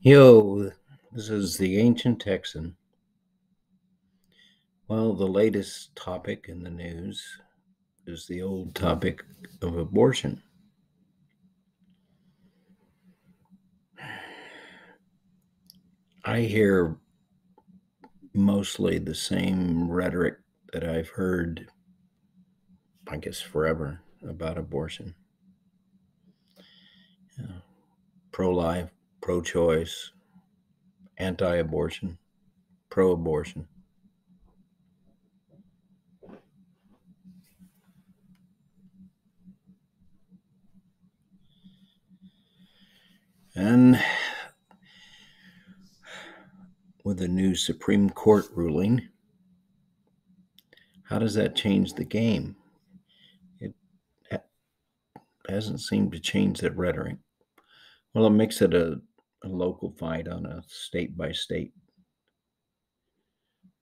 Yo, this is the Ancient Texan. Well, the latest topic in the news is the old topic of abortion. I hear mostly the same rhetoric that I've heard, I guess, forever about abortion. Pro life, pro choice, anti abortion, pro abortion. And with the new Supreme Court ruling, how does that change the game? It hasn't seemed to change that rhetoric. Well, it makes it a local fight on a state by state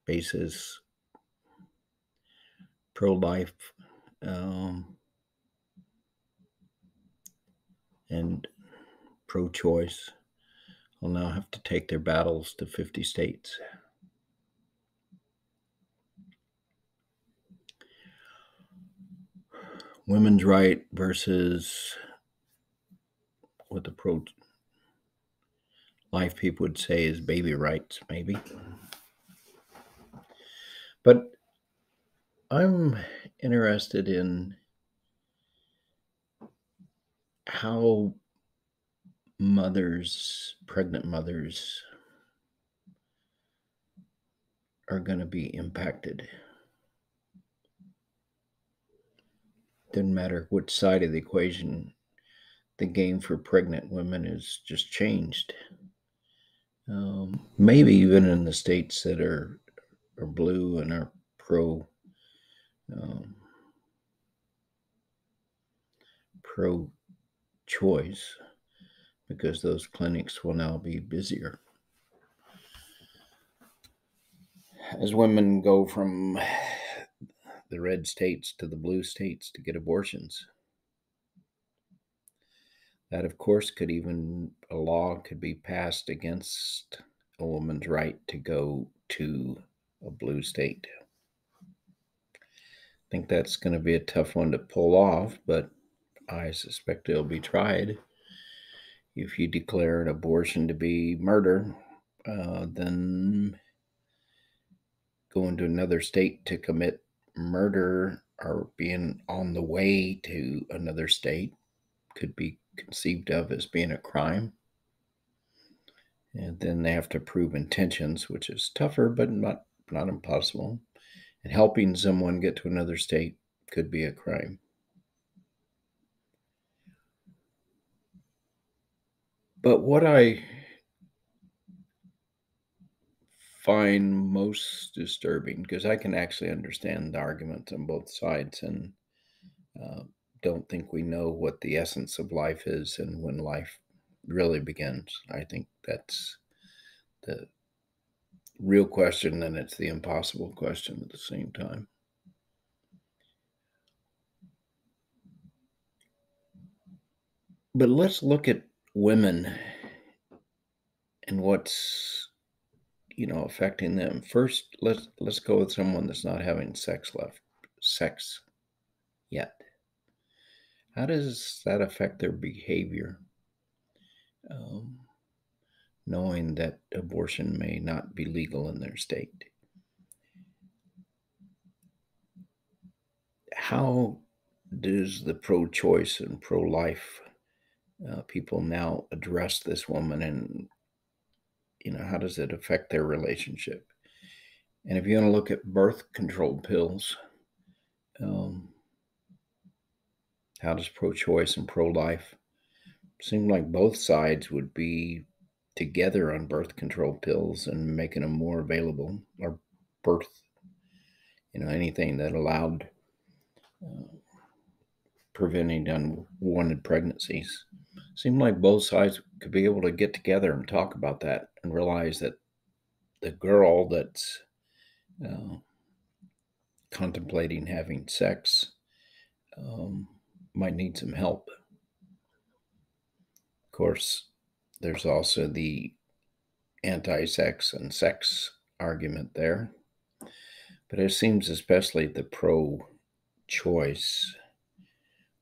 basis. Pro life and pro choice will now have to take their battles to 50 states. Women's right versus what the pro life people would say is baby rights, maybe. But I'm interested in how pregnant mothers, are going to be impacted. Doesn't matter which side of the equation, the game for pregnant women is just changed. Maybe even in the states that are blue and are pro pro choice, because those clinics will now be busier. As women go from the red states to the blue states to get abortions, that of course a law could be passed against a woman's right to go to a blue state. I think that's going to be a tough one to pull off, but I suspect it'll be tried. If you declare an abortion to be murder, then going to another state to commit murder or being on the way to another state could be conceived of as being a crime. And then they have to prove intentions, which is tougher, but not impossible. And helping someone get to another state could be a crime. But what I find most disturbing, because I can actually understand the arguments on both sides and don't think we know what the essence of life is and when life really begins. I think that's the real question, and it's the impossible question at the same time. But let's look at women and what's affecting them. First, let's go with someone that's not having sex yet. How does that affect their behavior? Knowing that abortion may not be legal in their state. How does the pro-choice and pro-life people now address this woman, and how does it affect their relationship? And if you want to look at birth control pills, how does pro-choice and pro-life seem like both sides would be together on birth control pills and making them more available, or birth, anything that allowed preventing unwanted pregnancies. Seemed like both sides could be able to get together and talk about that and realize that the girl that's contemplating having sex might need some help. Of course, there's also the anti-sex and sex argument there. But it seems especially the pro-choice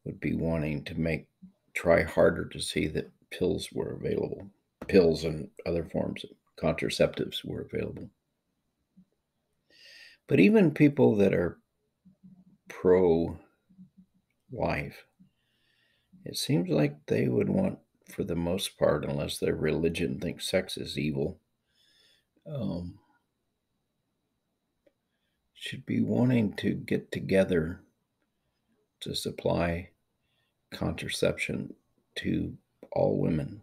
would be wanting to try harder to see that pills were available. Pills and other forms of contraceptives were available. But even people that are pro-life, it seems like they would want, for the most part, unless their religion thinks sex is evil, should be wanting to get together to supply contraception to all women.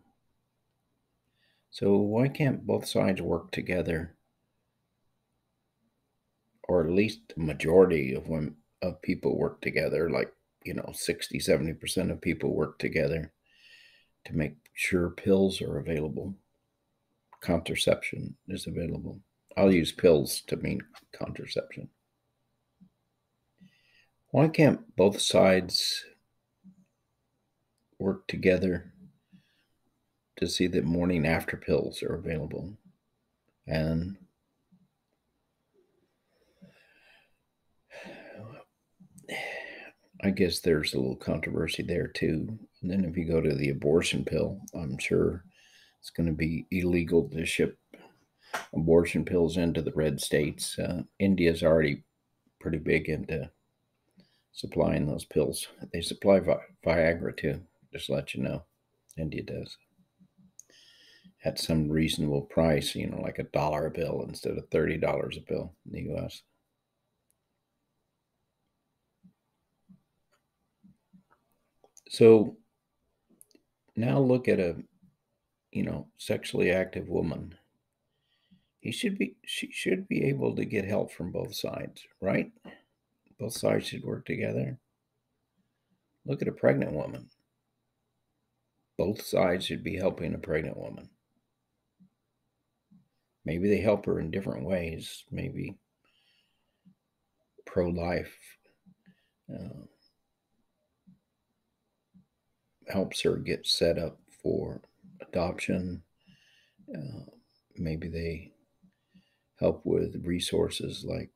So why can't both sides work together, or at least the majority of people work together, like 60-70% of people work together to make sure pills are available, contraception is available. I'll use pills to mean contraception. Why can't both sides work together to see that morning after pills are available? And I guess there's a little controversy there too. And then if you go to the abortion pill, I'm sure it's going to be illegal to ship abortion pills into the red states. India's already pretty big into supplying those pills. They supply Viagra too, just to let you know. India does. At some reasonable price, like $1 a pill instead of $30 a pill in the US. So now look at a, sexually active woman. She should be able to get help from both sides, right? Both sides should work together. Look at a pregnant woman. Both sides should be helping a pregnant woman. Maybe they help her in different ways. Maybe pro-life helps her get set up for adoption. Maybe they help with resources like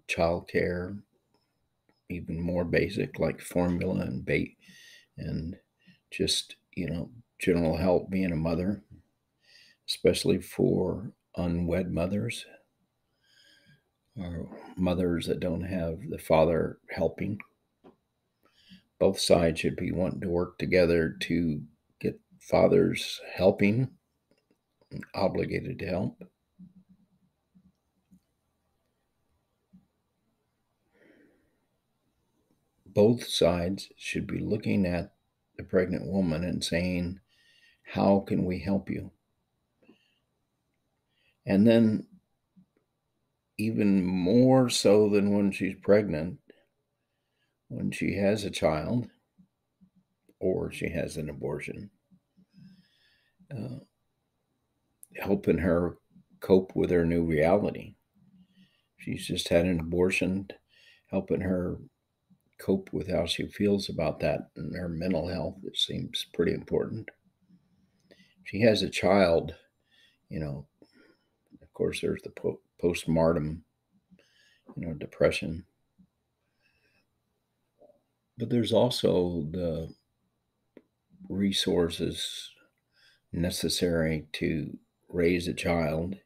childcare, even more basic like formula and bait, and just general help being a mother, especially for unwed mothers or mothers that don't have the father helping. Both sides should be wanting to work together to get fathers helping, obligated to help. Both sides should be looking at the pregnant woman and saying, how can we help you? And then, even more so than when she's pregnant, when she has a child or she has an abortion, helping her cope with her new reality. She's just had an abortion, helping her cope with how she feels about that and her mental health. It seems pretty important. She has a child, of course, there's the postpartum, depression. But there's also the resources necessary to raise a child,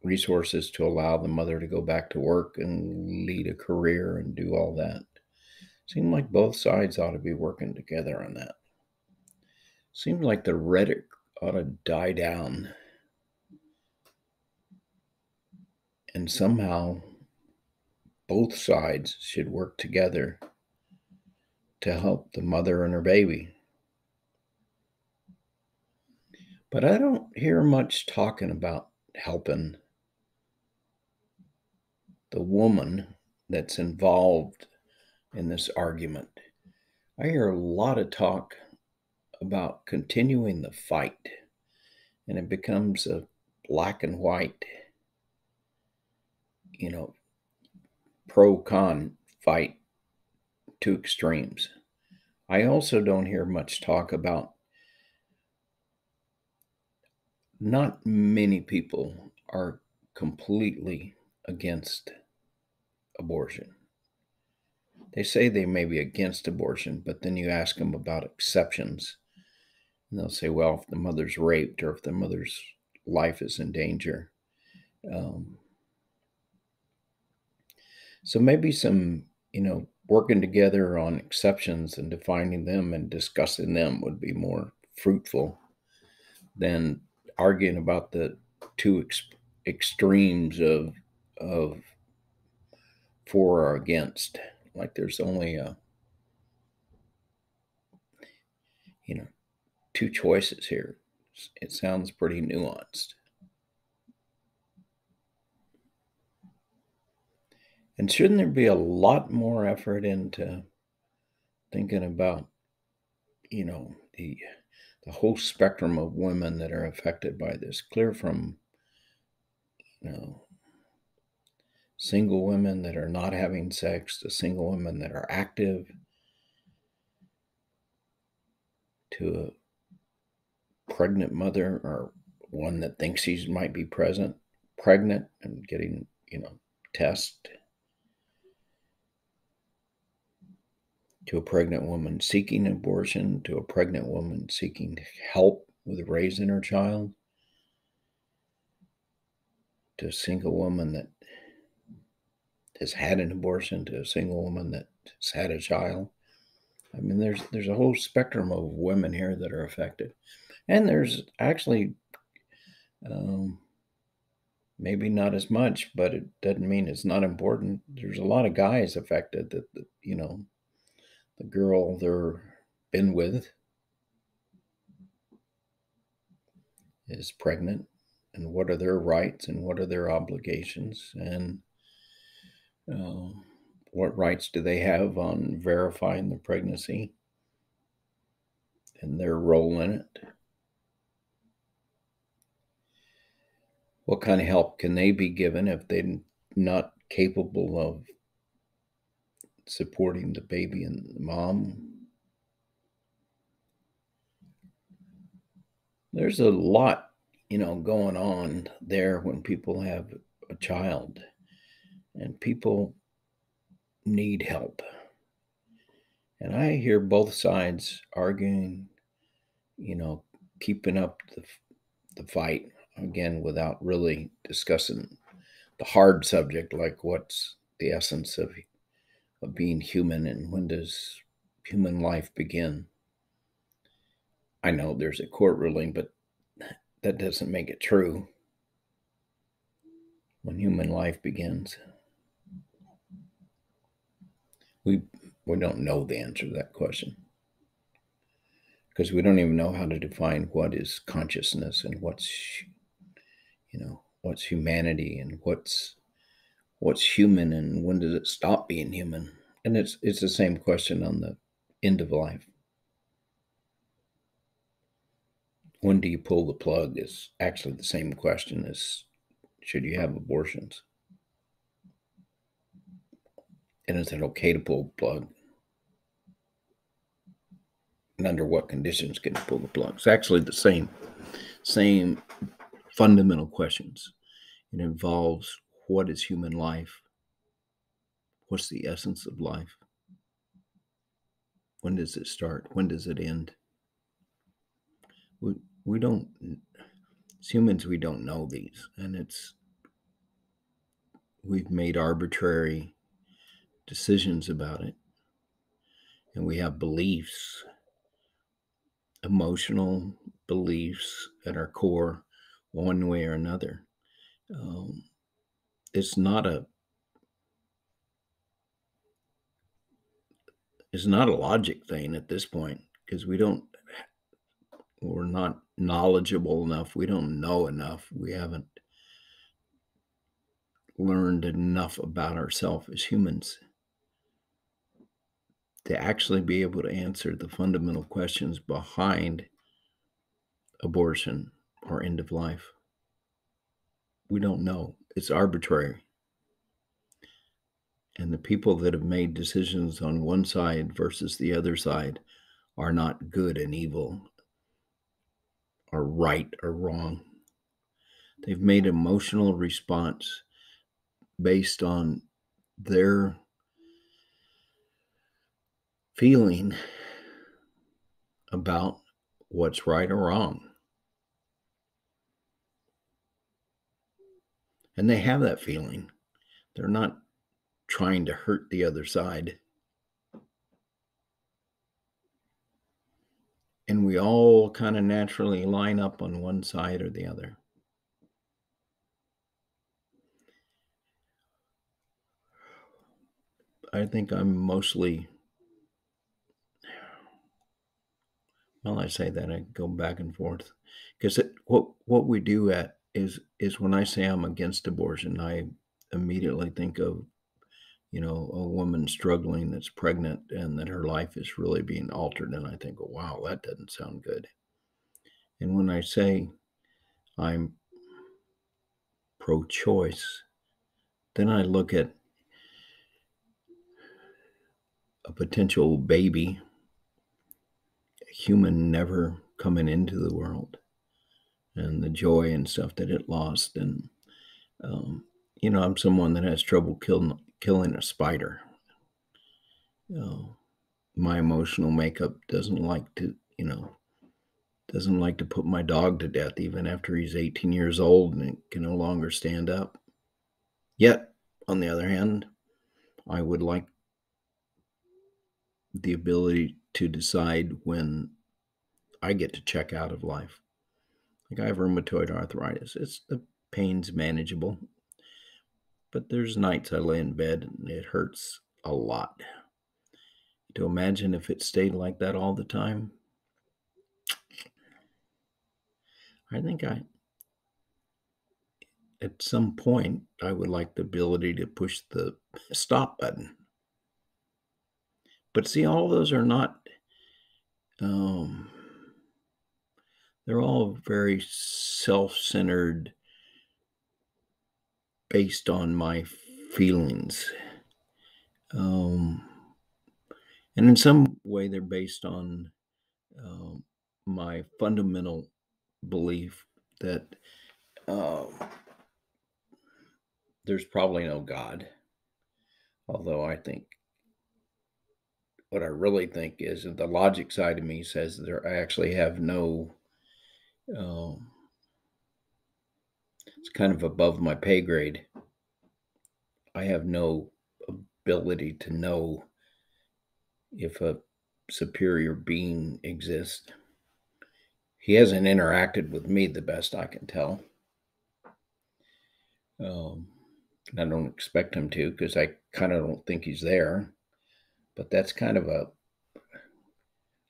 resources to allow the mother to go back to work and lead a career and do all that. Seems like both sides ought to be working together on that. Seems like the rhetoric ought to die down, and somehow both sides should work together to help the mother and her baby. But I don't hear much talking about helping the woman that's involved in this argument. I hear a lot of talk about continuing the fight, and it becomes a black and white, pro-con fight, two extremes. I also don't hear much talk about not many people are completely against abortion. They say they may be against abortion, but then you ask them about exceptions, and they'll say, well, if the mother's raped or if the mother's life is in danger. Um, so maybe some, working together on exceptions and defining them and discussing them would be more fruitful than arguing about the two extremes of for or against. Like there's only you know two choices here. It sounds pretty nuanced. And shouldn't there be a lot more effort into thinking about, the whole spectrum of women that are affected by this, clear from, you know, single women that are not having sex to single women that are active to a pregnant mother or one that thinks she might be pregnant and getting, tests to a pregnant woman seeking abortion, to a pregnant woman seeking help with raising her child, to a single woman that has had an abortion, to a single woman that has had a child. I mean, there's a whole spectrum of women here that are affected, and there's actually um, maybe not as much, but it doesn't mean it's not important. There's a lot of guys affected that the girl they're been with is pregnant, and what are their rights and what are their obligations, and uh, what rights do they have on verifying the pregnancy and their role in it? What kind of help can they be given if they're not capable of supporting the baby and the mom? There's a lot, going on there when people have a child, and people need help. And I hear both sides arguing, you know, keeping up the fight again without really discussing the hard subject, like what's the essence of being human and when does human life begin. I know there's a court ruling, but that doesn't make it true. When human life begins, we we don't know the answer to that question because we don't even know how to define what is consciousness and what's humanity and what's human and when does it stop being human. And it's the same question on the end of life. When do you pull the plug is actually the same question as should you have abortions, and is it okay to pull the plug, and under what conditions can you pull the plug? It's actually the same fundamental questions. It involves what is human life, what's the essence of life, when does it start, when does it end. We don't, as humans, we don't know these, and we've made arbitrary decisions about it, and we have beliefs, emotional beliefs at our core, one way or another. Um, it's not a logic thing at this point because we're not knowledgeable enough. We don't know enough. We haven't learned enough about ourselves as humans to actually be able to answer the fundamental questions behind abortion or end of life. We don't know. It's arbitrary. And the people that have made decisions on one side versus the other side are not good and evil or right or wrong. They've made emotional response based on their feeling about what's right or wrong. And they have that feeling. They're not trying to hurt the other side. And we all kind of naturally line up on one side or the other. I think I'm mostly, well, I say that I go back and forth because what we do at is when I say I'm against abortion, I immediately think of, a woman struggling that's pregnant and that her life is really being altered, and I think, oh, wow, that doesn't sound good. And when I say I'm pro-choice, then I look at a potential baby, a human never coming into the world, and the joy and stuff that it lost. And I'm someone that has trouble killing a spider. My emotional makeup doesn't like to put my dog to death even after he's 18 years old and can no longer stand up. Yet, on the other hand, I would like the ability to decide when I get to check out of life. Like, I have rheumatoid arthritis. The pain's manageable, but there's nights I lay in bed and it hurts a lot. To imagine if it stayed like that all the time, I think at some point, I would like the ability to push the stop button. But see, all those are not, um, they're all very self-centered based on my feelings. And in some way, they're based on my fundamental belief that there's probably no God. Although I think what I really think is that the logic side of me says that I actually have no, um, it's kind of above my pay grade. I have no ability to know if a superior being exists. He hasn't interacted with me, the best I can tell. I don't expect him to because I kind of don't think he's there. But that's kind of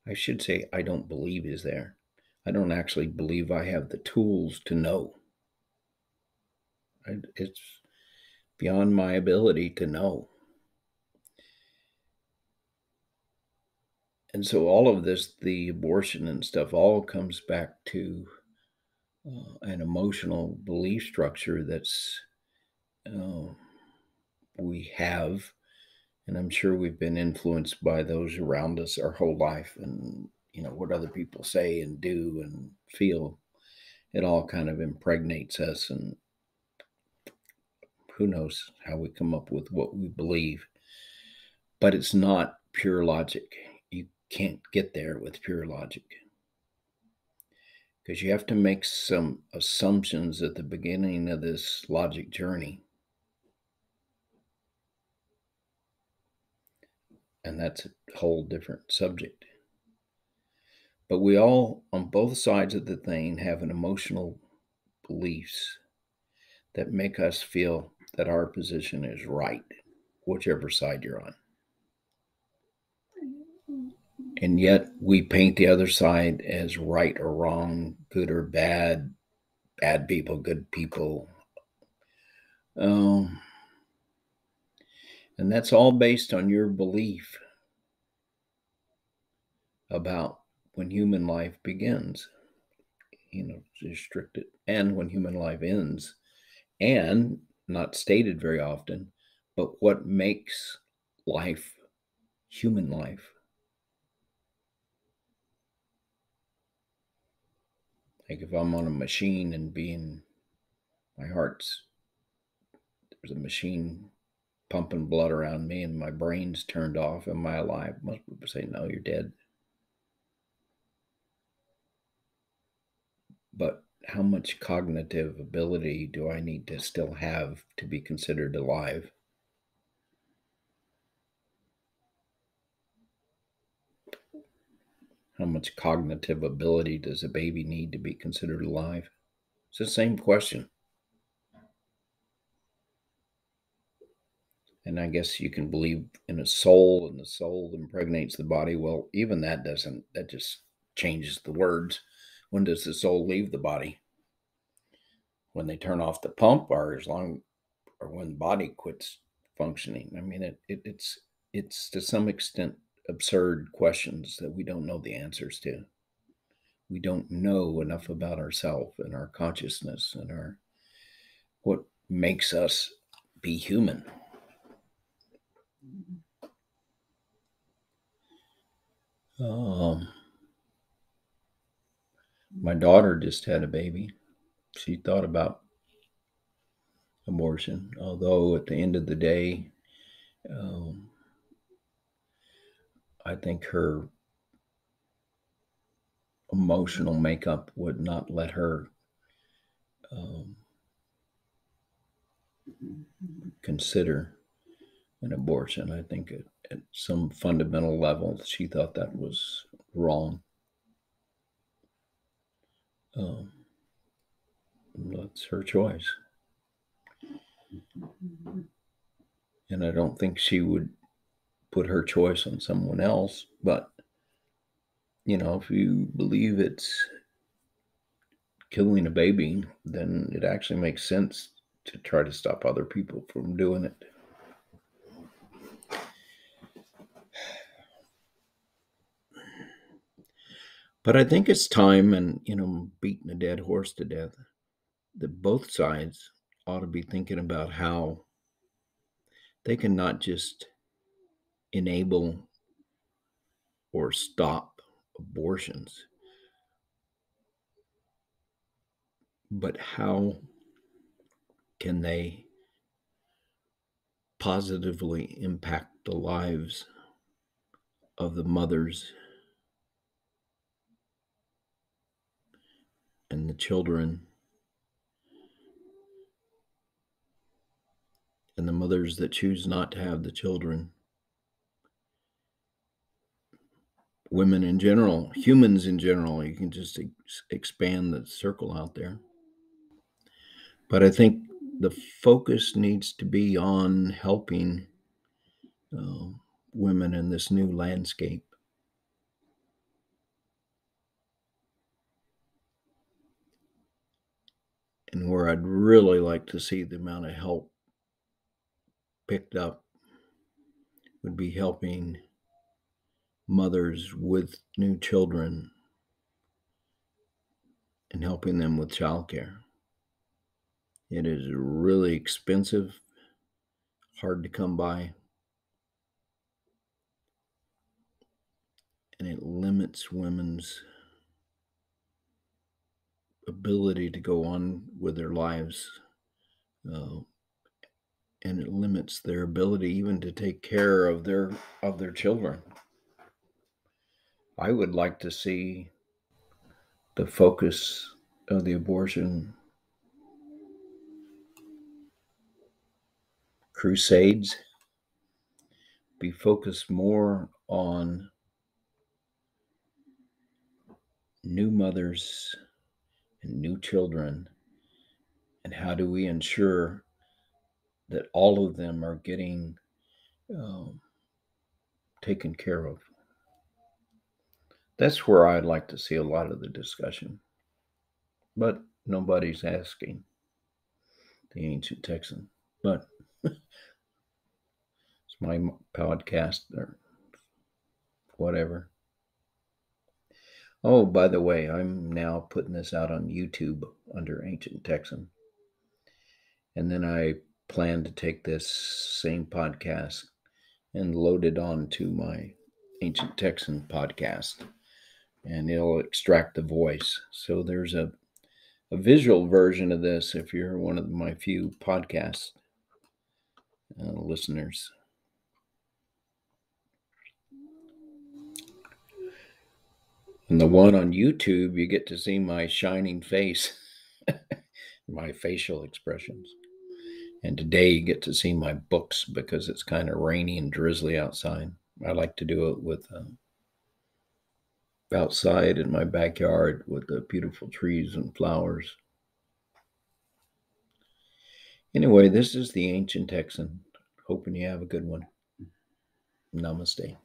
I should say, I don't believe he's there. I don't actually believe I have the tools to know. It's beyond my ability to know. And so all of this, the abortion and stuff, all comes back to an emotional belief structure that's we have, and I'm sure we've been influenced by those around us our whole life, and what other people say and do and feel. It all kind of impregnates us, and who knows how we come up with what we believe. But it's not pure logic. You can't get there with pure logic because you have to make some assumptions at the beginning of this logic journey. And that's a whole different subject. But we all, on both sides of the thing, have an emotional beliefs that make us feel that our position is right, whichever side you're on. And yet we paint the other side as right or wrong, good or bad, bad people, good people. Um, and that's all based on your belief about when human life begins, restricted, and when human life ends, and not stated very often, but what makes life human life. Like if I'm on a machine and being My heart's, there's a machine pumping blood around me and my brain's turned off. Am I alive? Most people say, no, you're dead. But how much cognitive ability do I need to still have to be considered alive? How much cognitive ability does a baby need to be considered alive? It's the same question. And I guess you can believe in a soul and the soul impregnates the body. Well, even that doesn't, that just changes the words. When does the soul leave the body? When they turn off the pump, or as long, or when the body quits functioning? I mean, it's to some extent absurd questions that we don't know the answers to. We don't know enough about ourselves and our consciousness and our what makes us be human. Um, my daughter just had a baby. She thought about abortion, although at the end of the day, um, I think her emotional makeup would not let her um, consider an abortion. I think at some fundamental level, she thought that was wrong. Um, that's her choice. And I don't think she would put her choice on someone else. But, if you believe it's killing a baby, then it actually makes sense to try to stop other people from doing it. But I think it's time, and, beating a dead horse to death, that both sides ought to be thinking about how they can not just enable or stop abortions, but how can they positively impact the lives of the mothers and the children and the mothers that choose not to have the children, women in general, humans in general. You can just expand the circle out there. But I think the focus needs to be on helping uh, women in this new landscape. And where I'd really like to see the amount of help picked up would be helping mothers with new children and helping them with childcare. It is really expensive, hard to come by, and it limits women's ability to go on with their lives, uh, and it limits their ability even to take care of their children. I would like to see the focus of the abortion crusades be focused more on new mothers and new children, and how do we ensure that all of them are getting um, taken care of. That's where I'd like to see a lot of the discussion, but nobody's asking the ancient Texan. But it's my podcast or whatever. Oh, by the way, I'm now putting this out on YouTube under Ancient Texan. And then I plan to take this same podcast and load it onto my Ancient Texan podcast. And it'll extract the voice. So there's a a visual version of this if you're one of my few podcast listeners. And the one on YouTube, you get to see my shining face, my facial expressions. And today you get to see my books because it's kind of rainy and drizzly outside. I like to do it with outside in my backyard with the beautiful trees and flowers. Anyway, this is the Ancient Texan. Hoping you have a good one. Namaste.